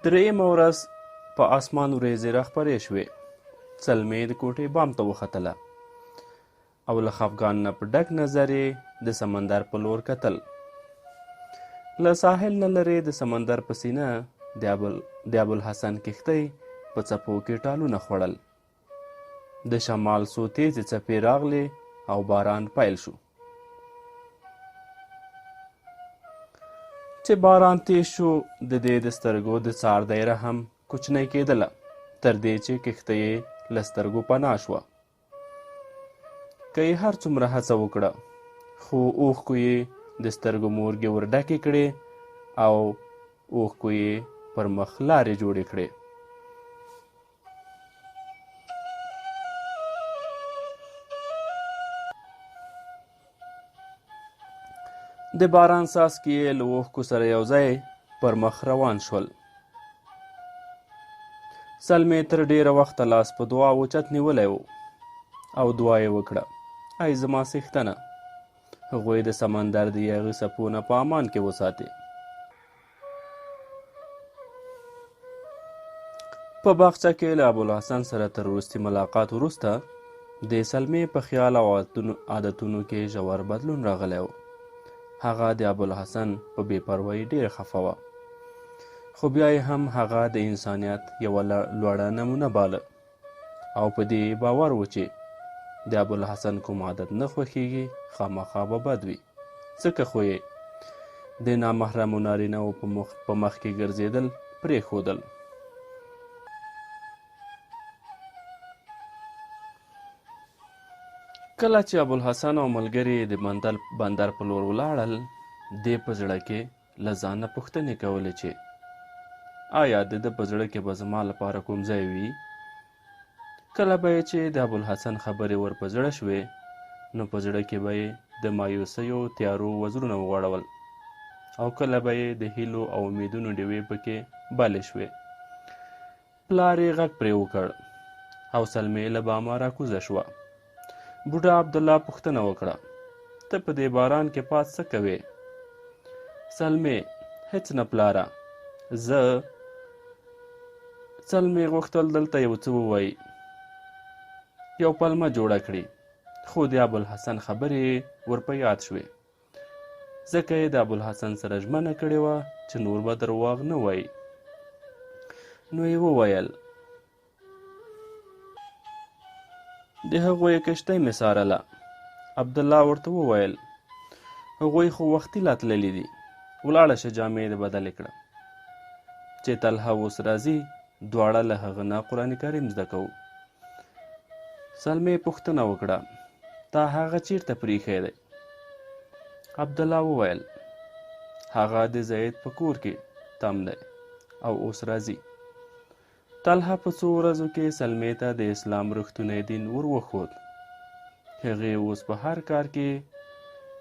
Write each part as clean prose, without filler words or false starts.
درېیمه ورځ په اسمان ورېځې راخپرې شوې. سلمې د کوټې بام ته وختله او له خفګان نه په ډک نظر یې د سمندر په لور کتل. له ساحل نه لرې د سمندر په سینه د ابوالحسن کښتۍ په څپو کې ټالونه خوړل. د شمال څو تیزې څپې راغلې او باران پیل شو. چې باران تیز شو د دې د سترګو د څار دایره هم کوچنۍ کېدله، تر دې چې کښتۍ یې له سترګو پناه شوه. که یې هر څومره هڅه وکړه خو اوښکو یې د سترګو مورګې ور ډکې کړې او اوښکو یې پر مخ لارې جوړې کړې. د باران څاڅکي یې له اوښکو سره یو ځای پر مخ روان شول. سلمې تر ډېره وخته لاس په دعا اوچت نیولی و او دعا یې وکړه: ای زما څښتنه، هغوی د سمندر د یاغي څپو نه په امان کې وساتې. په باغچه کې له ابوالحسن سره تر وروستي ملاقات وروسته د سلمې په خیال او عادتونو کې ژور بدلون راغلی و. هغه د ابوالحسن په بې پروایي ډېره خفه وه، خو بیا یې هم هغه د انسانیت یوه لوړه نمونه باله او په دې باور و چې د ابوالحسن کوم عادت نه خوښیږي خامخا به بد وي، ځکه خو یې د نامحرمو نارینه‌وو په مخ کې ګرځېدل پرېښودل. کله چې ابوالحسن او ملګري د بندر په لور ولاړل، دې په زړه کې له ځانه پوښتنې کولې چې آیا د ده په زړه کې به زما لپاره کوم ځای وي؟ کله به یې چې د ابوالحسن خبرې ور په زړه شوې، نو په زړه کې به یې د مایوسیو تیارو وزرونه وغوړول او کله به یې د هیلو او امیدونو ډیوې پکې بلې شوې. پلار یې غږ پرې وکړ او سلمې له بامه راکوزه شوه. بوډا عبدالله پوښتنه وکړه: ته په دې باران کې پاس څه کوې؟ سلمې: هیڅ نه پلاره، زه سلمې غوښتل دلته یو څه ووایي، یو پلمه جوړه کړي، خو د ابوالحسن خبرې ور په یاد شوې، ځکه یې د ابوالحسن سره ژمنه کړې وه چې نور به درواغ نه وایي. نو یې وویل: د هغوی کښتۍ مې څارله. عبدالله ورته وویل: هغوی خو وختي لا تللي دي، ولاړه شه جامې دې بدلې کړه. چې طلحه اوس راځي، دواړه له هغه نه قرآن کریم زده کوو. سلمې پوښتنه وکړه: تا هغه چیرته پریښی دی؟ عبدالله وویل: هغه د زید په کور کې تم دی او اوس راځي. طلحه په څو ورځو کې سلمې ته د اسلام رښتونی دین ور وښود. هغې اوس په هر کار کې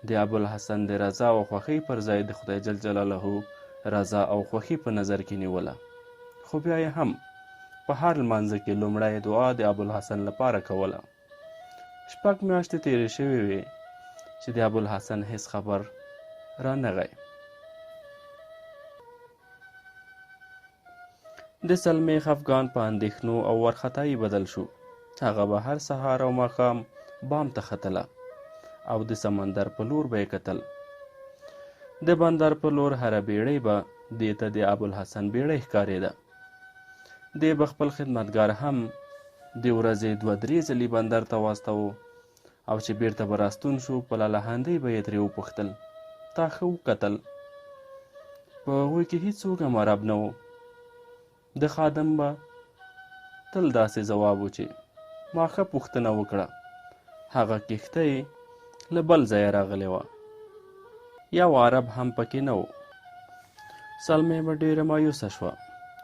د ابوالحسن د رضا او خوښۍ پر ځای د خدای جل جلاله رضا او خوښي په نظر کې نیوله. خو بیا یې هم په هر لمانځه کې لومړی دعا د ابوالحسن لپاره کوله. 6 میاشتې تېرې شوې وې چې د ابوالحسن هیڅ خبر رانغی. د سلمې خفګان په اندېښنو او وارخطایي بدل شو. هغه به هر سهار او ماښام بام ته ختله او د سمندر په لور به یې کتل. د بندر په لور هره بیړۍ به دې ته د ابوالحسن بیړۍ ښکارېده. دې به خپل خدمتګار هم د ورځې 2-3 ځلې بندر ته واستاوه او چې بیرته به راستون شو، په لالهاندۍ به یې ترې وپوښتل: تا ښه وکتل؟ په هغوی کې هېڅوک هم عرب نه و. د خادم به تل داسې ځواب و چې ما ښه پوښتنه وکړه، هغه کښتۍ له بل ځایه راغلې وه، یو عرب هم پکې نه و. سلمې به ډېره مایوسه شوه.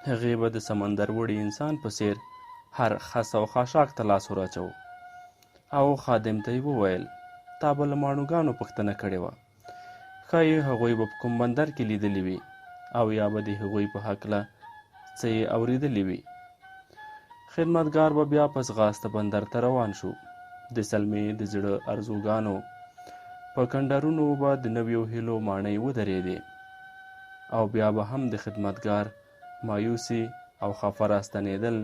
هغې به د سمندر وړي انسان په څېر هر خس او خاشاک ته لاس وراچو او خادم ته یې وویل: تا به له ماڼوګانو پوښتنه کړې وه، ښایي هغوی به په کوم بندر کې لیدلي وي او یا به د هغوی په هکله څه یې اورېدلي وي. خدمتګار به بیا په ځغاسته بندر ته روان شو. د سلمې د زړه ارزوګانو په کنډرونو به د نویو هیلو ماڼۍ ودرېدې او بیا به هم د خدمتګار مایوسي او خفه راستنېدل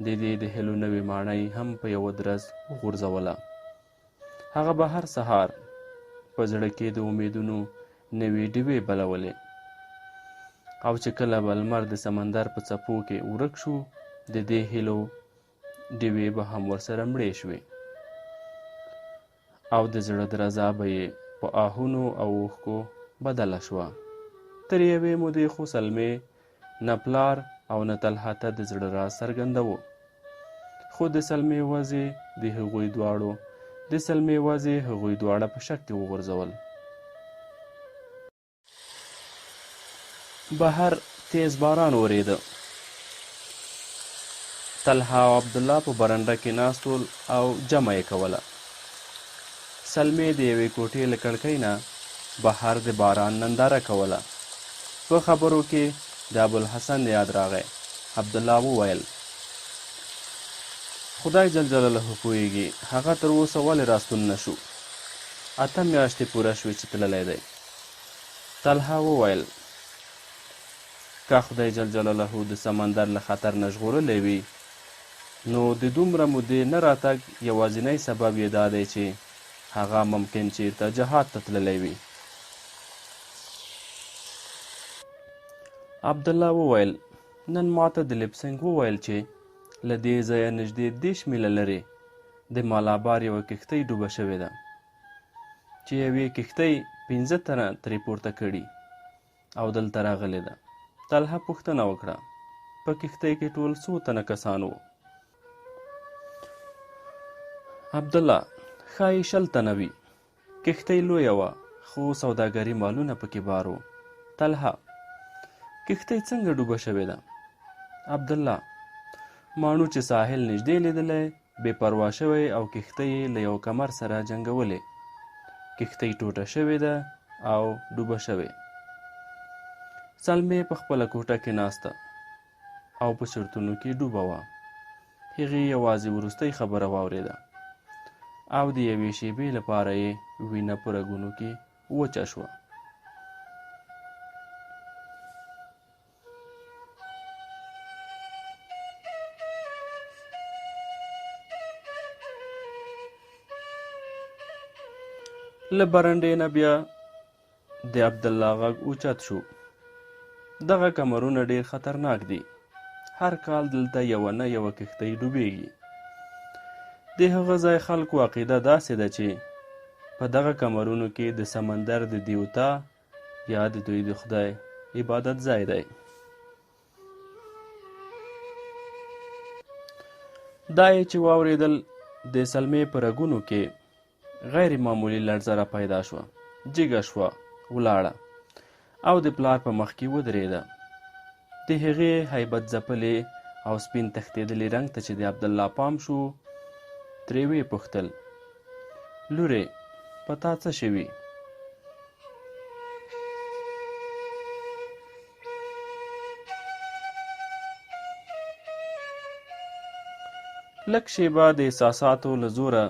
د دې د هیلو نوې ماڼۍ هم په یوه درز وغورځوله. هغه به هر سهار په زړه کې د امیدونو نوې ډیوې بلولې، او چې کله به لمر د سمندر په څپو کې ورک شو، د دې هیلو ډیوې به هم ورسره مړې شوې، او د زړه درزا به یې په آهونو او اوښکو بدله شوه. تر یوې مودې خو سلمې نه پلار او نه طلحه ته د زړه راز څرګندوه، خو د سلمې وضع هغوی دواړه په شک کې وغورځول. بهر تیز باران وریده. طلحه او عبدالله په برنډه کې ناست ول او جمع یې کوله. سلمې د یوې کوټې له کړکۍ نه بهر د باران ننداره کوله. په خبرو کې د ابوالحسن یاد راغی. عبدالله وویل: خدای جل جلاله پوهیږي هغه تر اوسه ولې راستون نشو. 8 میاشتې پوره شوې چې تللی دی. طلحه وویل: که خدای جل جلاله د سمندر له خطر نه ژغورلی وي، نو د دومره مودې نه راتګ یوازینی سبب یې دا دی چې هغه ممکن چیرته جهاد ته تللی وي. عبدالله وویل: نن ماته د لبسنګ وویل چې له دې ځایه نږدې 10 میله لرې د مالابار یوه کښتۍ ډوبه شوې ده، چې یوې کښتۍ 15 تنه ترې پورته کړي او دلته راغلې ده. طلحه پوښتنه وکړه: په کښتۍ کې ټول څو تنه کسان وو؟ عبدالله: ښایي 20 تنه وي. کښتۍ لویه وه، خو سوداګري مالونه پکې بار وو. طلحه: کښتۍ څنګه ډوبه شوې ده؟ عبدالله: ماڼو چې ساحل نږدې لیدلی، بې پروا شوی او کښتۍ یې له یو کمر سره جنګولې. کښتۍ ټوټه شوې ده او ډوبه شوې. سلمې په خپله کوټه کې ناسته او په چرتونو کې ډوبه وه. هغې یوازې وروستۍ خبره واورېده او د یوې شېبې لپاره یې وینه په رګونو کې وچه شوه. له برنډې نه بیا د عبدالله غږ اوچت شو: دغه کمرونه ډیر خطرناک دي. هر کال دلته یوه نه یوه کښتۍ ډوبیږي. د هغه ځای خلکو عقیده داسې ده چې په دغه کمرونو کې د سمندر د دیوتا یا د دوی د خدای عبادت ځای دی. دا یې چې واورېدل، د سلمې په رګونو کې غیر معمولي لړزه را پیدا شوه. جګه شوه، ولاړه او د پلار په مخ کې ودرېده. د هغې هیبت ځپلې او سپین تښتېدلي رنګ ته چې د عبدالله پام شو، ترې ویې پوښتل: لورې، په تا څه شوي؟ لږ شېبه د احساساتو له زوره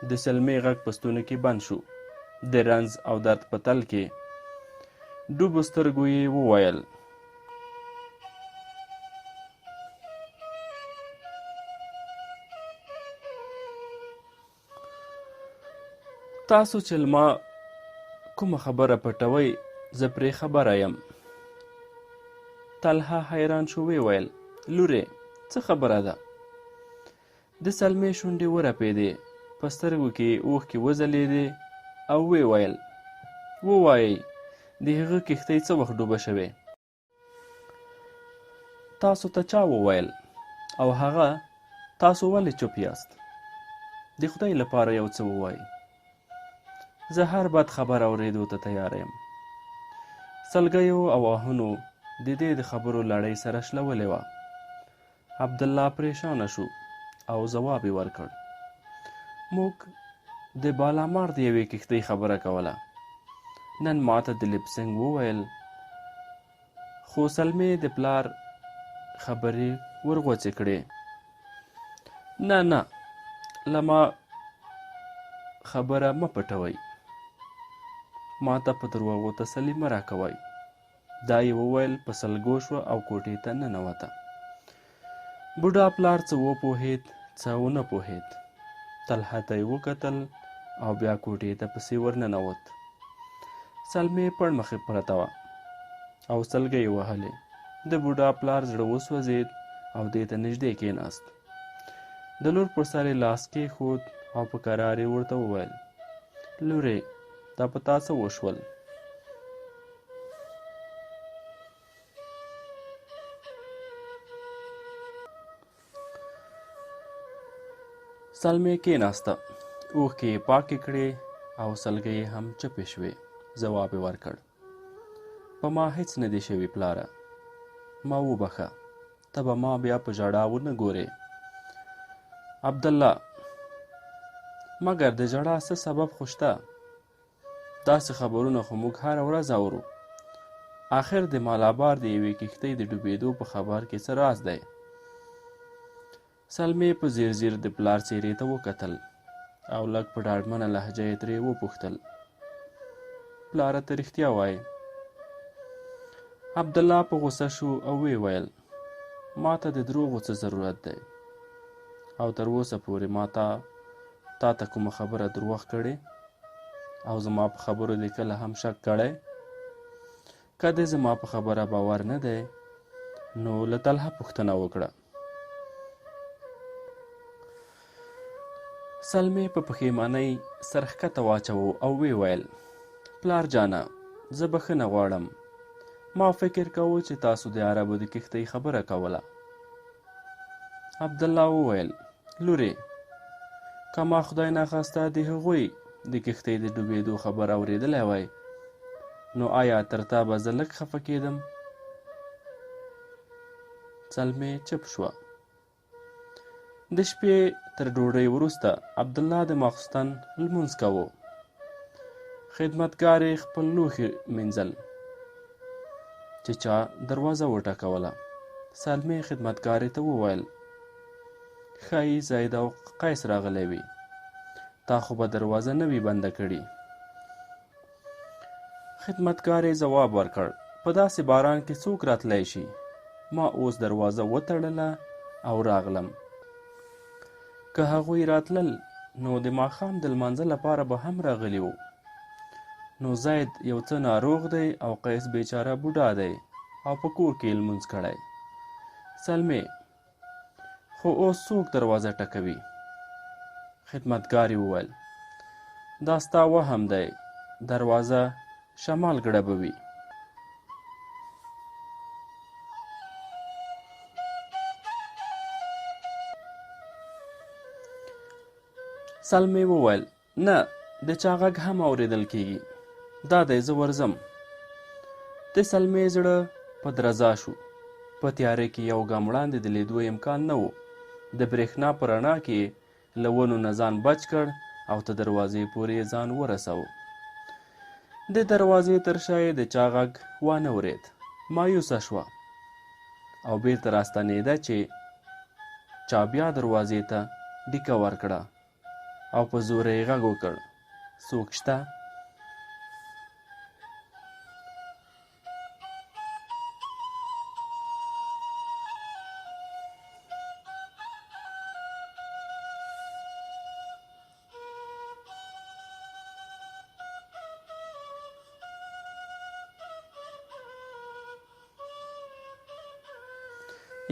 د سلمې غږ په ستوني کې بند شو. د رنځ او درد په تل کې ډوبو سترګو یې وویل: تاسو چې له ما کومه خبره پټوئ، زه پرې خبره یم. طلحه حیران شو، ویې ویل: لورې، څه خبره ده؟ د سلمې شونډې ورپېدې، په سترګو کې اوښکې وځلېدې او ویې ویل: ووایئ، د هغه کښتۍ څه وخت ډوبه شوې؟ تاسو ته چا وویل؟ او هغه تاسو ولې چوپ یاست؟ د خدای لپاره یو څه ووایئ. زه هر بد خبر اورېدو ته تیار یم. سلګیو او آهونو د دې د خبرو لړۍ سره شلولې وه. عبدالله پریشانه شو او ځواب یې ورکړ: موږ د بالامار د یوې کښتۍ خبره کوله. نن ماته د لبسنګ وویل، خو سلمې د پلار خبرې ورغوڅې کړې. نه، له ما خبره مه پټوئ. ما ته په دروغو تسلي مه راکوئ. دا یې وویل په سلګو شوه او کوټې ته ننوته. بوډا پلار څه وپوهېد څه ونه پوهېد. طلحه ته یې وکتل او بیا کوټې ته پسې ورننوت. سلمې پړمخې پرته وه او سلګۍ یې وهلې. د بوډا پلار زړه وسوځېد او دې ته نږدې کېناست. د لور پر سر یې لاس کېښود او په کرار یې ورته وویل: لورې، دا په تا څه وشول؟ سلمې کېناسته، اوښکې یې پاکې کړې او سلګۍ یې هم چپې شوې. ځواب یې ورکړ: په ما هیڅ نه دي شوي پلاره، ما وبخه، ته به ما بیا په ژړا ونه ګورې. عبدالله: مګر د ژړا څه سبب خو شته؟ داسې خبرونه خو موږ هره ورځ اورو. آخر د مالابار د یوې کښتۍ د ډوبېدو په خبر کې څه راز دی؟ سلمې په ځیر ځیر د پلار څېرې ته وکتل او لږ په ډاډمنه لهجه یې ترې وپوښتل: پلاره ته رښتیا وایې؟ عبدالله په غوسه شو او ویې ویل: ما ته د دروغو څه ضرورت دی؟ او تر اوسه پورې ما تا ته کومه خبره دروغ کړې او زما په خبرو دې کله هم شک کړی؟ که دې زما په خبره باور نه دی نو له طلحه پوښتنه وکړه. سلمې په پښیمانۍ سر ښکته واچوه او ویې ویل: پلار جانه، زه بښنه غواړم. ما فکر کوو چې تاسو د عربو د کښتۍ خبره کوله. عبدالله وویل: لورې، که ما خدای ناخواسته د هغوی د کښتۍ د ډوبېدو خبر اورېدلی وای نو آیا تر تا به زه لږ خفه کېدم؟ سلمې چپ شوه. د شپې تر ډوډۍ وروسته عبدالله د ماخوستن لمونځ کوو. خدمتګار یې خپل لوښي مینځل چې چا دروازه وټکوله. سلمې خدمتګارې ته وویل: ښایي زید او قیس راغلی وي، تا خو به دروازه نه وي بنده کړې. خدمتګار یې ځواب ورکړ: په داسې باران کې څوک راتلی شي؟ ما اوس دروازه وتړله او راغلم. که هغوی راتلل نو د ماښام د لمانځه لپاره به هم راغلي وو. نو زید یو څه ناروغ دی او قیس بیچاره بوډا دی او په کور کې یې لمونځ کړی. سلمې: خو اوس څوک دروازه ټکوي؟ خدمتګار یې وویل: دا ستا وهم دی، دروازه شمال ګړبوي. سلمې وویل: نه، د چا غږ هم اورېدل کېږي. دا دی، زه ورځم. د سلمې زړه په درزا شو. په تیاره کې یو ګام وړاندې د لیدو امکان نه و. د برېښنا په رڼا کې له ونو نه ځان بچ کړ او تر دروازې پورې یې ځان ورساوه. د دروازې تر شا یې د چا غږ وانه ورېد. مایوسه شوه او بېرته راستنېده چې چا بیا دروازې ته ډیکه ورکړه او په زوره یې غږ وکړ: څوک شته؟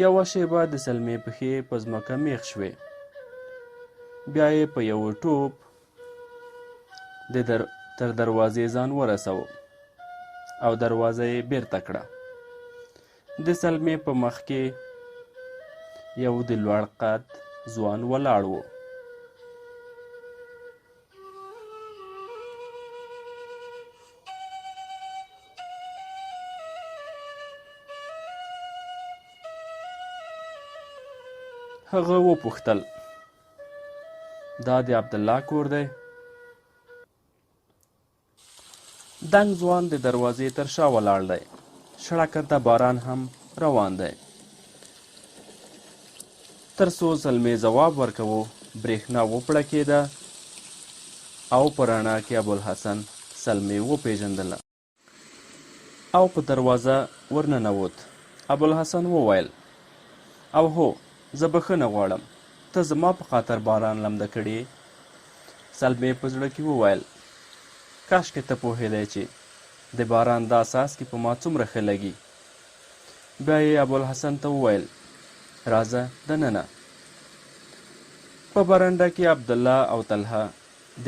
یوه شېبه د سلمې پښې په ځمکه میخ شوې. بیا یې په یوه ټوپ تر دروازې ځان ورساوه او دروازه یې بیرته کړه. د سلمې په مخ کې یو د لوړ قد ځوان ولاړ و. هغه وپوښتل: دا د عبدالله کور دی؟ دنګ ځوان د دروازې تر شا ولاړ دی. شړکته باران هم روان دی. تر څو سلمې ځواب ورکوو برېښنا وپړکېده او په رڼا کې ابوالحسن سلمې وپېژندله. او په دروازه ورننوت. ابوالحسن وویل او هو زه بخښنه غواړم، ته زما په خاطر باران لمده کړې. سلمې په زړه کې وویل کاشکې ته پوهېدی چې د باران دا څاڅکي په ما څومره ښه لګي. بیا یې ابوالحسن ته وویل راځه دننه. په برنډه کې عبدالله او طلحه د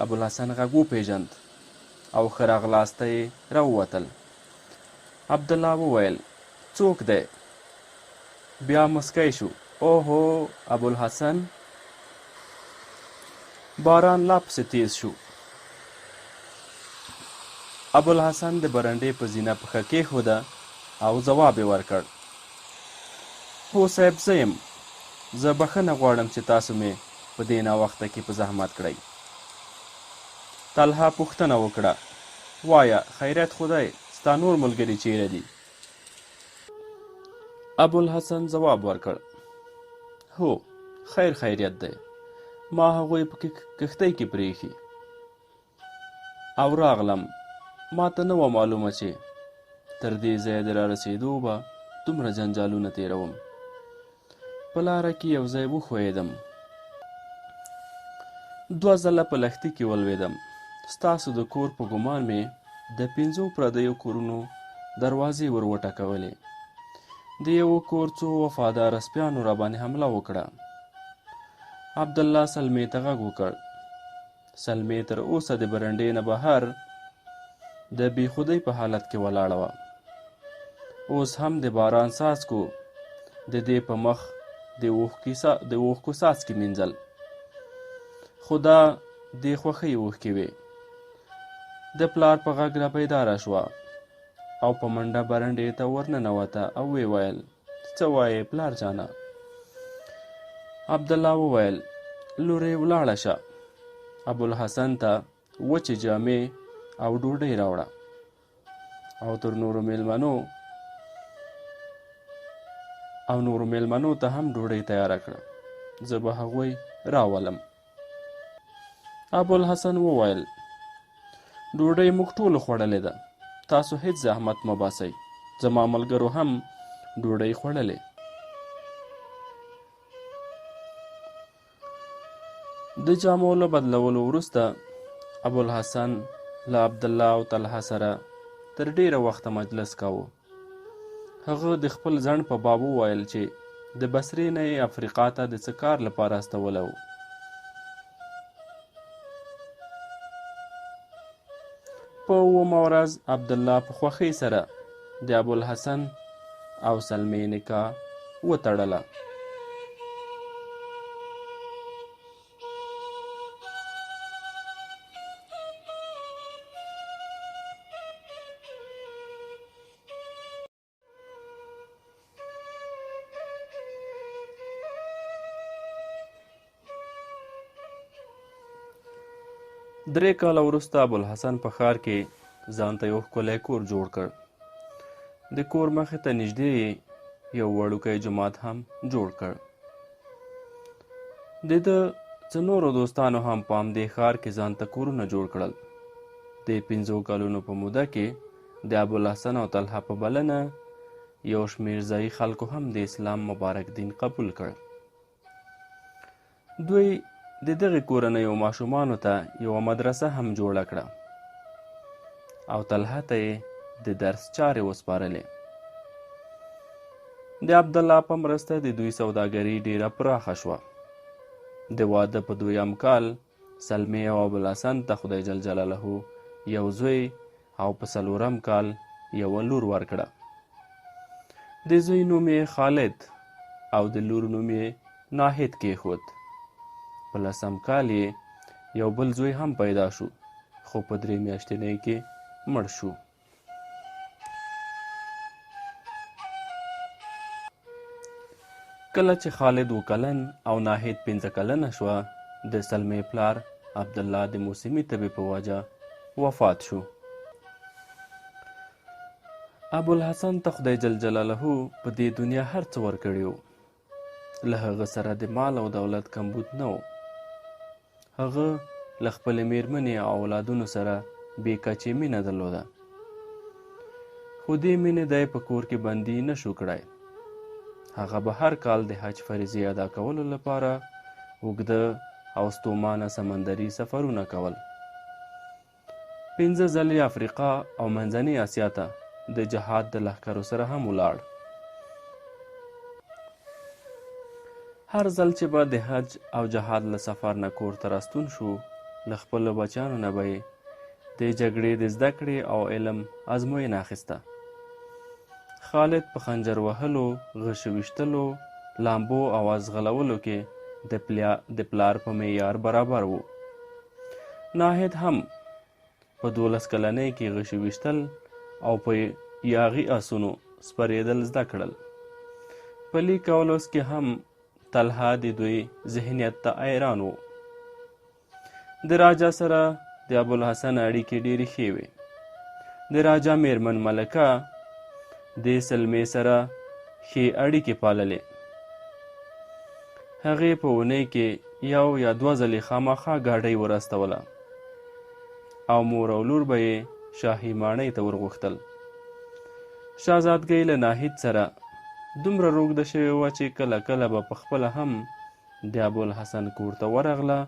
ابوالحسن غږ وپېژند او ښه راغلاست یې راووتل. عبدالله وویل څوک دی؟ بیا مسکی شو. اوهو ابوالحسن. باران لا پسې تیز شو. ابوالحسن د برنډې په زینه پښه کېښوده او ځواب یې ورکړ هو صاحب زه یم. زه بخښنه غواړم چې تاسو مې په دې ناوخته کې په زحمت کړئ. طلحه پوښتنه وکړه وایه خیریت خدای، ستا نور ملګري چیرې دي؟ ابوالحسن ځواب ورکړ هو خیریت دی، ما هغوی په کښتۍ کې پرېښي او راغلم. ما ته نه وه معلومه چې تر دې ځایه د رارسېدو به دومره جنجالونه تېروم. په لاره کې یو ځای وښویېدم، 2 ځله په لښتي کې ولوېدم. ستاسو د کور په ګمان مې د 5 پردیو کورونو دروازې ور وټکولې. د یوه کور څو وفاداره سپیانو راباندې حمله وکړه. عبدالله سلمې ته غږ وکړ. سلمې تر اوسه د برنډې نه بهر د بېخودۍ په حالت کې ولاړه وه. اوس هم د باران څاڅکو د دې په مخ د اوښکو څاڅکي مینځل، خو دا د خوښۍ اوښکې وې. د پلار په غږ را بیداره شوه او په منډه برنډې ته ورننوته او ویې ویل څه وایې پلار جانه؟ عبدالله وویل لورې ولاړه شه، ابوالحسن ته وچې جامې او ډوډۍ راوړه او نورو میلمنو ته هم ډوډۍ تیاره کړه، زه به هغوی راولم. ابوالحسن وویل ډوډۍ موږ ټولو خوړلې ده، تاسو هیڅ زحمت مه باسئ، زما ملګرو هم ډوډۍ خوړلې. د جامو له بدلولو وروسته ابوالحسن له عبدالله او طلحه سره تر ډیره وخته مجلس کاوه. هغه د خپل ځڼ په باب وویل چې د بصرې نه یې افریقا ته د څه کار لپاره استولی و. په 9مه ورځ عبدالله په خوښۍ سره د ابوالحسن او سلمې نکاح وتړله. درې کاله وروسته ابوالحسن په ښار کې ځان ته یو ښکلی کور جوړ کړ. د کور مخې ته نږدې یو وړوکی جومات هم جوړ کړ. د ده څه نورو دوستانو هم په همدې ښار کې ځان ته کورونه جوړ کړل. د 5 کلونو په موده کې د ابوالحسن او طلحه په بلنه یو شمېر ځایي خلکو هم د اسلام مبارک دین قبول کړ. دوی د دغې کورنیو ماشومانو ته یوه مدرسه هم جوړه کړه او طلحه ته یې د درس چارې وسپارلې. د عبدالله په مرسته د دوی سوداګري ډیره پراخه شوه. د واده په 2م کال سلمې او ابوالحسن ته خدای جل جلاله یو زوی او په 4م کال یوه لور ورکړه. د زوی نوم یې خالد او د لور نوم یې ناهید کېښود. په 10م کال یې یو بل زوی هم پیدا شو، خو په 3 میاشتنۍ کې مړ شو. کله چې خالد 2 کلن او ناهید 5 کلنه شوه، د سلمې پلار عبدالله د موسمي تبې په وجه وفات شو. ابوالحسن ته خدای جل جلاله په دې دنیا هر څه ورکړي وو. له هغه سره د مال او دولت کمبود نه و. هغه له خپلې میرمنې او اولادونو سره بې کچې مینه درلوده. خو دې مینې دی په کور کې بندي نه شو کړی. هغه به هر کال د حج فریضې ادا کولو لپاره اوږده او ستومانه سمندري سفرونه کول. 5 ځلې افریقا او منځنۍ اسیا ته د جهاد د لښکرو سره هم ولاړ. هر ځل چې به د حج او جهاد له سفر نه کور ته راستون شو، له خپلو بچیانو نه به یې د جګړې د زده کړې او علم ازموینه اخیسته. خالد په خنجر وهلو، غشو ویشتلو، لامبو او ازغلولو کې د پلار په معیار برابر و. ناهید هم په 12 کلنۍ کې غشو ویشتل او په یاغي آسونو سپرېدل زده کړل. په لیک او لوست کې هم طلحه د دوی ذهنیت ته حیران و. د راجا سره د ابوالحسن اړیکې ډېرې ښې وې. د راجا میرمن ملکه د سلمې سره ښې اړیکې پاللې. هغې په اونۍ کې 1 یا 2 ځلې خامخا ګاډۍ ورستوله او مور او لور به یې شاهي ماڼۍ ته ورغوښتل. شهزادګۍ له ناهید سره دومره روږده شوې وه چې کله کله به پخپله هم د ابوالحسن کور ته ورغله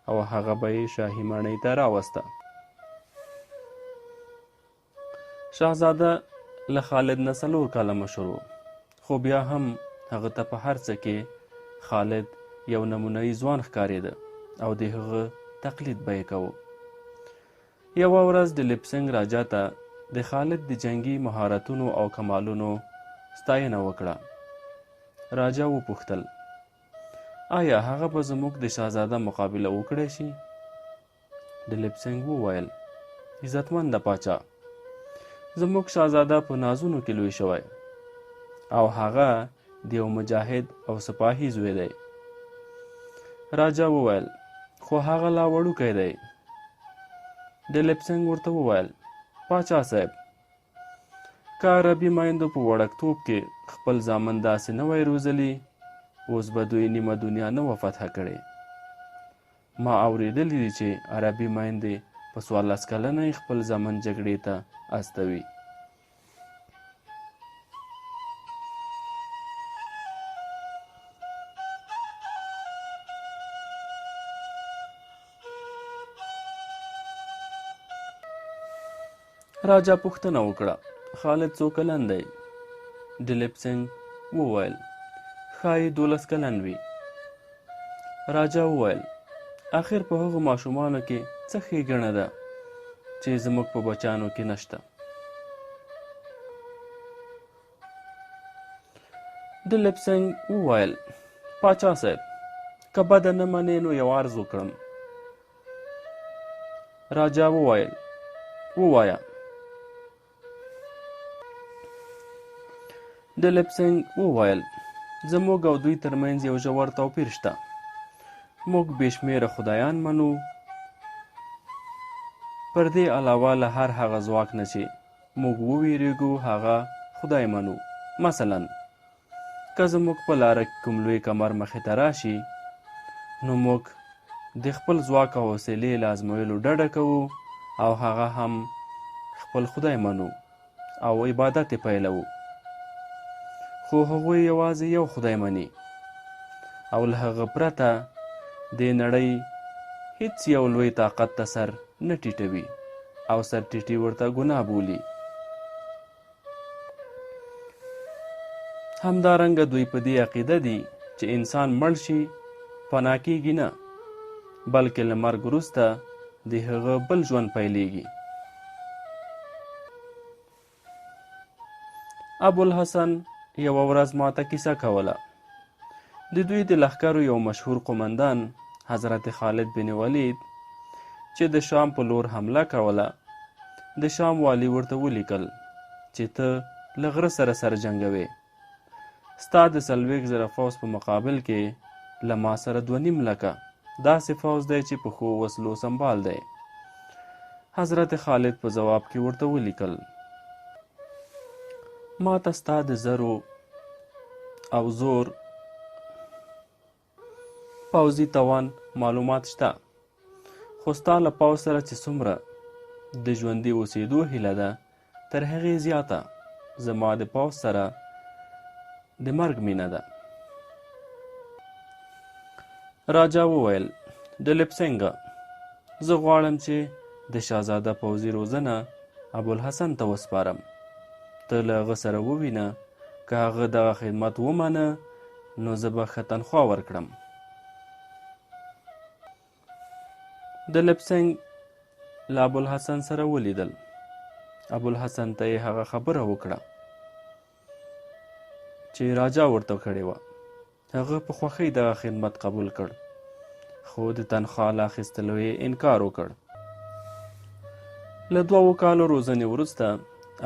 او هغه به یې شاهي ماڼۍ ته راوسته. شهزاده له خالد نه 4 کاله مشر و، خو بیا هم هغه ته په هر څه کې خالد یو نمونه‌یي ځوان ښکارېده او د هغه تقلید به یې کوو. یوه ورځ د لپسنګ راجا ته د خالد د جنگي مهارتونو او کمالونو ستاینه وکړه. راجا وپوښتل آیا هغه به زموږ د شهزاده مقابله وکړی شي؟ د لپسنګ وویل عزتمنده پاچا، زموږ شهزاده په نازونو کې لوی شوی او هغه د یو مجاهد او سپاهي زوی دی. راجا وویل خو هغه لا وړوکی دی. د لپسنګ ورته وویل پاچا صاحب، که عربي میندو په وړکتوب کې خپل زامن داسې نه وای روزلي، اوس به دوی نیمه دنیا نه وه فتح کړې. ما اورېدلی دي چې عربي میندې په 14 کلنۍ خپل زامن جګړې ته استوي. راجا پوښتنه وکړه خالد څو کلن دی؟ د لپسنګ وویل ښایي 12 کلن وي. راجا وویل آخر په هغو ماشومانو کې څه ښېګڼه ده چې زموږ په بچیانو کې نشته. د لپسنګ وویل پاچا صاحب، که بده نه منې نو یو عرض وکړم. راجا وویل ووایه. د لپسنګ وویل زموږ او دوی ترمنځ یو ژور توپیر شته. موږ بې شمېره خدایان منو. پر دې علاوه له هر هغه ځواک نه چې موږ وویریږو هغه خدای منو. مثلا که زموږ په لاره کې کوم لوی کمر مخې ته راشي، نو موږ د خپل ځواک او حوصلې له ازمویلو ډډه کوو او هغه هم خپل خدای منو او عبادت یې پیلوو. خو هغوی یوازې یو خدای مني او له هغه پرته د نړۍ هیڅ یو لوی طاقت ته سر نه ټیټوي او سر ټیټي ورته ګناه بولي. همدارنګه دوی په دې عقیده دي چې انسان مړ شي فنا کیږي نه، بلکې له مرګ وروسته د هغه بل ژوند پیلیږي. ابوالحسن یوه ورځ ماته کیسه کوله. د دوی د لښکرو یو مشهور قومندان حضرت خالد بن ولید چې د شام په لور حمله کوله، د شام والی ورته ولیکل چې ته له غره سره جنګوې. ستا د 40,000 فوج په مقابل کې له ما سره 2.5 لکه داسې فوج دی چې په ښو وسلو سنبال دی. حضرت خالد په جواب کې ورته ولیکل ما ته ستا د زرو او زور پوځي توان معلومات شته، خو ستا له پوځ سره چې څومره د ژوندي اوسېدو هیله ده تر هغې زیاته. زما د پوځ سره د مرګ مینه ده. راجا وویل د لپسنګه زه غواړم چې د شهزاده پوځي روزنه ابوالحسن ته وسپارم. ته له هغه سره ووینه، که هغه دغه خدمت ومنه نو زه به ښه تنخوا ورکړم. د لپسنګ له ابوالحسن سره ولیدل. ابوالحسن ته یې هغه خبره وکړه چې راجا ورته کړې وه. هغه په خوښۍ دغه خدمت قبول کړ، خو د تنخوا له اخیستلو یې انکار وکړ. له 2 کالو روزنې وروسته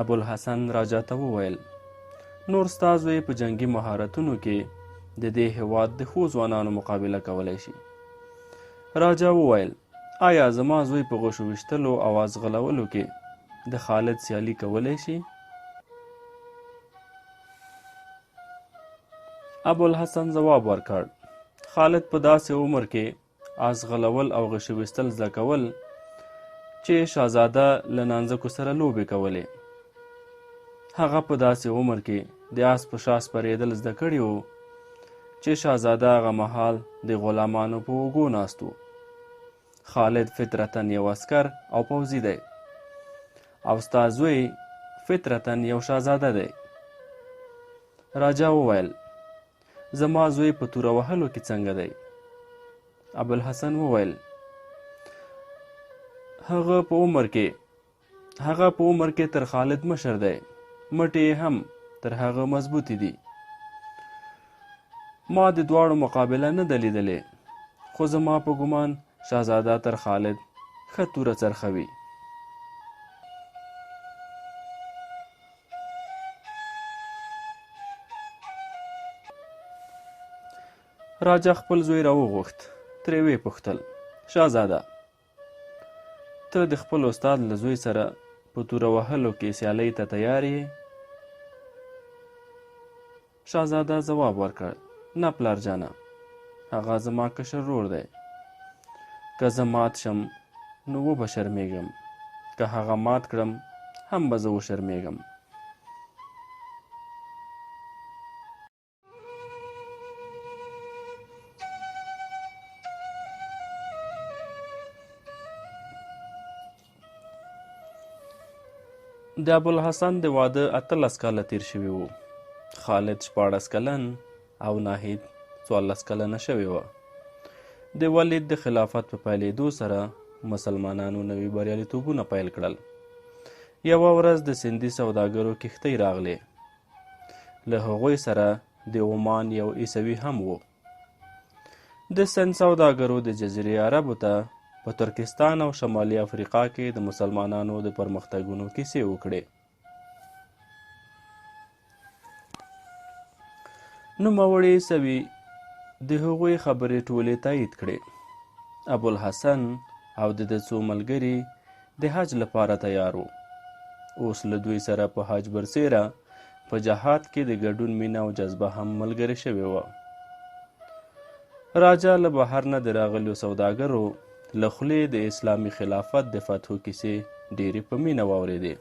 ابوالحسن راجا ته وویل نور ستا زوی په جنگي مهارتونو کې د دې هېواد د ښو ځوانانو مقابله کولی شي. راجا وویل آیا زما زوی په غوښو ویشتلو او ازغلولو کې د خالد سیالي کولی شي؟ ابوالحسن ځواب ورکړ خالد په داسې عمر کې ازغلول او غوښې ویشتل زده کول چې شهزاده له نانځکو سره لوبې کولې. هغه په داسې عمر کې د آس په شا سپرېدل زده کړي وو چې شهزاده هغه مهال د غلامانو په اوږو ناست و. خالد فطرتاً یو عسکر او پوځي دی، او ستا زوی فطرتاً یو شهزاده دی. راجا وویل زما زوی په توره وهلو کې څنګه دی؟ ابوالحسن وویل هغه په عمر کې تر خالد مشر دی، مټې هم تر هغه مضبوطې دي. ما د دواړو مقابله نه ده لیدلې، خو زما په ګمان شهزاده تر خالد ښه توره څرخوي. راجا خپل زوی راوغوښت. ترې ویې پوښتل شهزاده ته د خپل استاد له زوی سره په توره وهلو کې سیالۍ ته تیار یې؟ شهزاده ځواب ورکړ نه پلارجانه، هغه زما کشر ورور دی. که زه مات شم نو وبه شرمېږم، که هغه مات کړم هم به زه وشرمېږم. د ابوالحسن د واده 18 کاله تیر شوي وو. خالد 14 کلن او ناهید 14 کلنه شوې وه. د ولید د خلافت په پیلېدو سره مسلمانانو نوي بریالیتوبونه پیل کړل. یوه ورځ د سندي سوداګرو کښتۍ راغلې. له هغوی سره د عمان یو عیسوي هم و. د سند سوداګرو د جزیرې عربو ته په ترکستان او شمالي افریقا کې د مسلمانانو د پرمختګونو کیسې وکړې. نوموړي عیسوي د هغوی خبرې ټولې تایید کړې. ابوالحسن او د څو ملګري د حج لپاره تیار وو. اوس له دوی سره په حج برسېره په جهاد کې د ګډون مینه او جذبه هم ملګرې شوې وه. راجا له بهر نه د راغلیو سوداګرو له خولې د اسلامي خلافت د فتحو کیسې ډېرې په مینه واورېدې.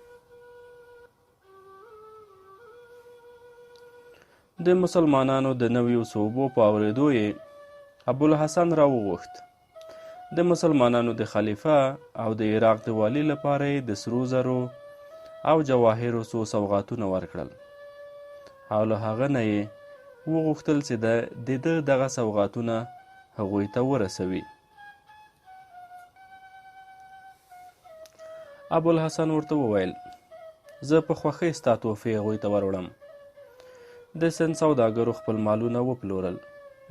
د مسلمانانو د نویو صوبو په اورېدو یې ابوالحسن راوغوښت. د مسلمانانو د خلیفه او د عراق د والي لپاره یې د سرو زرو او جواهرو څو سوغاتونه ورکړل، او له هغه نه یې وغوښتل چې د ده دغه سوغاتونه هغوی ته ورسوي. ابوالحسن ورته وویل زه په خوښۍ ستا تحفې هغوی ته وروړم. د سند سوداګرو خپل مالونه وپلورل،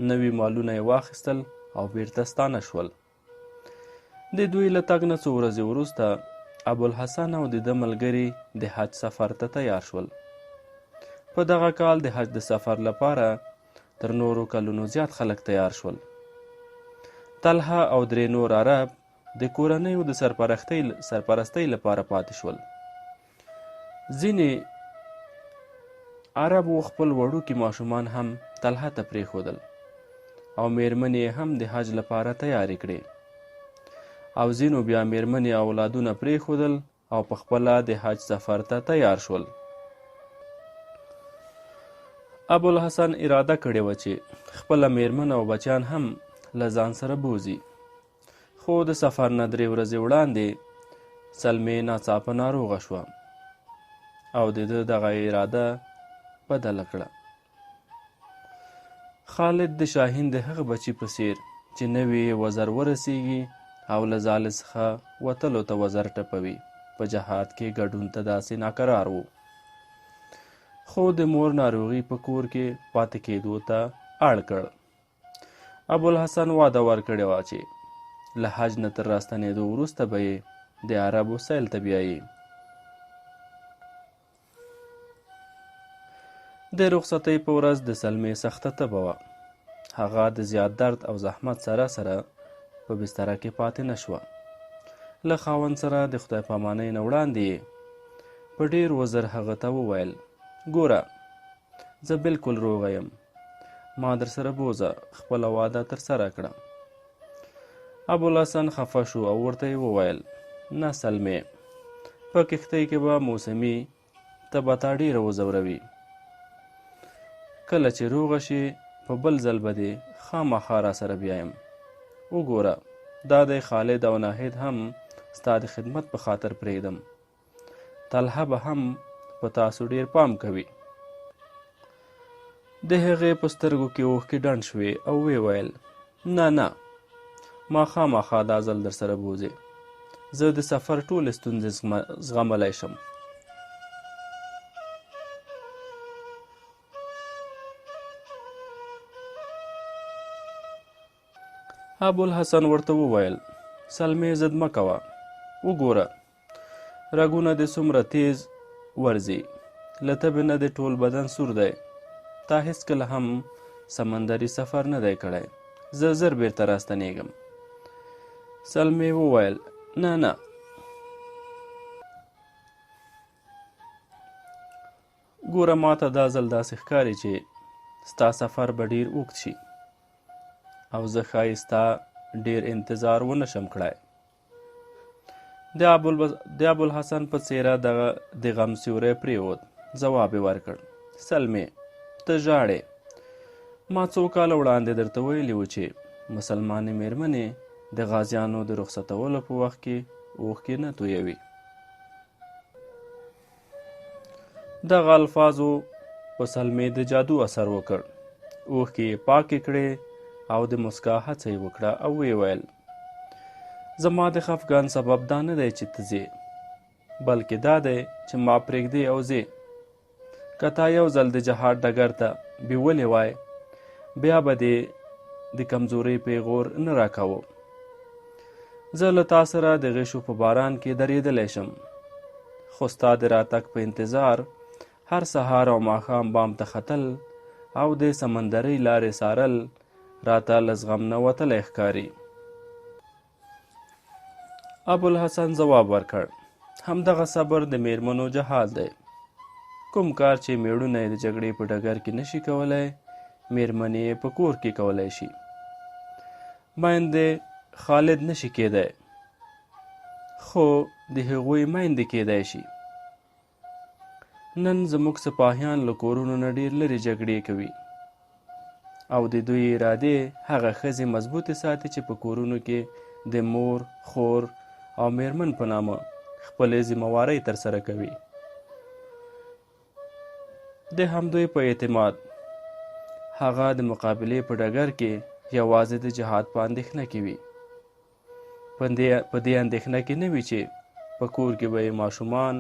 نوي مالونه یې واخیستل او بیرته ستانه شول. د دوی له تګ نه څو ورځې وروسته ابوالحسن او د ده ملګري د حج سفر ته تیار شول. په دغه کال د حج د سفر لپاره تر نورو کلونو زیات خلک تیار شول. طلحه او 3 نور عرب د کورنیو د سرپرستۍ لپاره پاتې شول. ځینې عربو خپل وړوکي ماشومان هم طلحه ته پرېښودل او میرمنې هم د حج لپاره تیارې کړې، او ځینو بیا میرمنې اولادونه پرېښودل او په خپله د حج سفر ته تیار شول. ابوالحسن اراده کړې وه چې خپله میرمن او بچیان هم له ځان سره بوځي، خو د سفر نه 3 ورځې وړاندې سلمې ناڅاپه ناروغه شوه او د ده دغه اراده بدله کړه. خالد د شاهین د هغه بچي په څیر چې نوی وزر ورسیږي او له ځالې څخه وتلو ته وزر ټپوي په جهاد کې ګډون ته داسې ناکرار و، خو د مور ناروغي په کور کې پاتې کېدو ته اړ کړ. ابوالحسن وعده ورکړې وه چې له حج نه تر راستنېدو وروسته به یې د عربو سیل ته بیایي. د رخصتۍ په ورځ د سلمې سخته تبه وه. هغه د زیات درد او زحمت سره په بستره کې پاتې نه شوه. له خاوند سره د خدای پامانۍ نه وړاندې یې په ډېر وزر هغه ته وویل: ګوره، زه بالکل روغه یم، ما در سره بوزه، خپله واده ترسره کړه. ابوالحسن خفه شو او ورته یې وویل: نه سلمې، په کښتۍ کې به موسمي تبه تا ډېره وځوروي. کله چې روغه شي په بل ځل به دې خامخا را سره بیایم. وګوره، دا دی خالد او ناهید هم ستا د خدمت په خاطر پرېږدم. طلحه به هم په تاسو ډېر پام کوي. د هغې په سترګو کې اوښکې ډنډ شوې او ویې ویل: نه، ما خامخا دا ځل در سره بوځې. زه د سفر ټولې ستونزې زغملی شم. ابوالحسن ورته وویل: سلمې ضد مه کوه. وګوره، رګونه دې څومره تیز ورځي، له تبې نه دې ټول بدن سور دی. تا هېڅکله هم سمندري سفر نه دی کړی. زه زر بیرته راستنېږم. سلمې وویل: نه، ګوره، ما ته دا ځل داسې ښکاري چې ستا سفر به ډېر اوږد شي او زه ښایي ستا ډېر انتظار ونه شم کړی. د ابوالحسن په څېره د غم سیوری پرېوت. ځواب یې ورکړ: سلمې، ته ژاړې. ما څو کاله وړاندې درته ویلي وو چې مسلمانې مېرمنې د غازیانو د رخصتولو په وخت کې اوښکې نه تویوي. دغه الفاظو په سلمې د جادو اثر وکړ. اوښکې یې پاکې کړې او د مسکا هڅه یې وکړه او ویې ویل: زما د خفګان سبب دا نه دی چې ته ځې، بلکې دا دی چې ما پرېږدې او ځې. که تا یو ځل د جهاد ډګر ته بیولې وای، بیا به دې د کمزورۍ پیغور نه راکاوه. زه له تا سره د غشو په باران کې درېدلی شم، خو ستا د راتګ په انتظار هر سهار او ماښام بام ته ختل او د سمندرۍ لارې څارل راته له زغم نه وتلی ښکاري. ابوالحسن ځواب ورکړ: همدغه صبر د میرمنو جهاد دی. کوم کار چې میړونه یې د جګړې په ډګر کې نشي کولی، میرمنې یې په کور کې کولی شي. میندې خالد نشي کېدی، خو د هغوی میندې کېدی شي. نن زموږ سپاهیان له کورونو نه ډېر لرې جګړې کوي او د دوی ارادې هغه ښځې مضبوطې ساتي چې په کورونو کې د مور، خور او میرمن په نامه خپلې ذمهوارۍ ترسره کوي. د همدوی په اعتماد هغه د مقابلې په ډګر کې یوازې د جهاد په اندېښنه کې وي. په دې اندېښنه کې نه وي چې په کور کې به یې ماشومان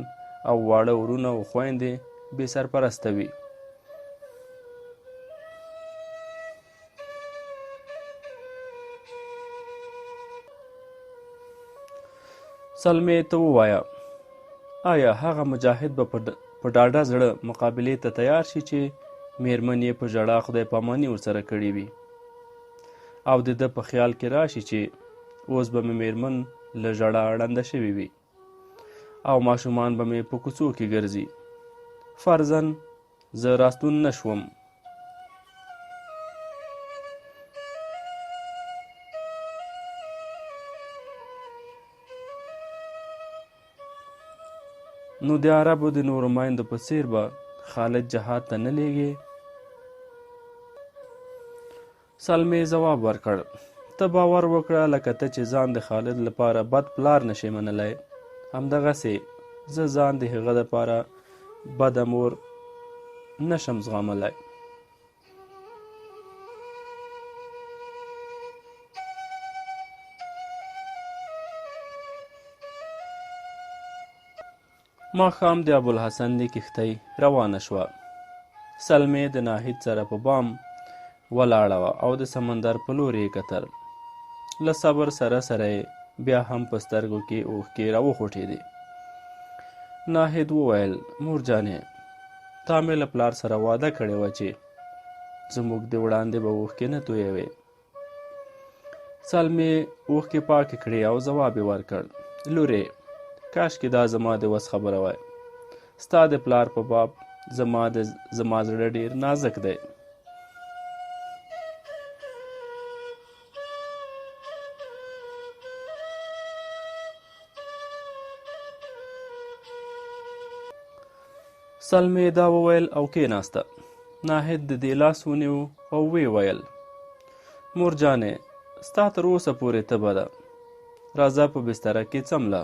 او واړه ورونه او خویندې بې سرپرسته وي. سلمې ته ووایه، آیا هغه مجاهد به په ډاډه زړه مقابلې ته تیار شي چې میرمن یې په ژړا خدای پاماني ورسره کړې وي او د ده په خیال کې راشي چې اوس به مې میرمن له ژړا ړنده شوې وي او ماشومان به مې په کوڅو کې ګرځي. فرضاً زه راستون نه شوم. نو د عربو د نورو میندو په څیر به خالد جهاد ته نه لیږي سلمې ځواب ورکړ: ته باور وکړه لکه ته چې ځان د خالد لپاره بد پلار نشې منلی، همدغسې زه ځان د هغه دپاره بده مور نشم زغملی. ماښام د ابوالحسن د کښتۍ روانه شوه. سلمې د ناهید سره په بام ولاړه وه او د سمندر په لور یې کتل. له صبر سره سره یې بیا هم په سترګو کې اوښکې راوخوټېدې. ناهید وویل: مور جانې، تا مې له پلار سره واده کړې وه چې زموږ د وړاندې به اوښکې نه تویوې. سلمې اوښکې پاکې کړې او ځواب یې ورکړ: لورې، کاشکې دا زما د وس خبره وای. ستا د پلار په باب زما زړه ډېر نازک دی. سلمې دا وویل او کېناسته. ناهید د دې لاس ونیو او ویې ویل: مور جانې، ستا تر اوسه پورې تبه ده، راځه په بستره کې څمله.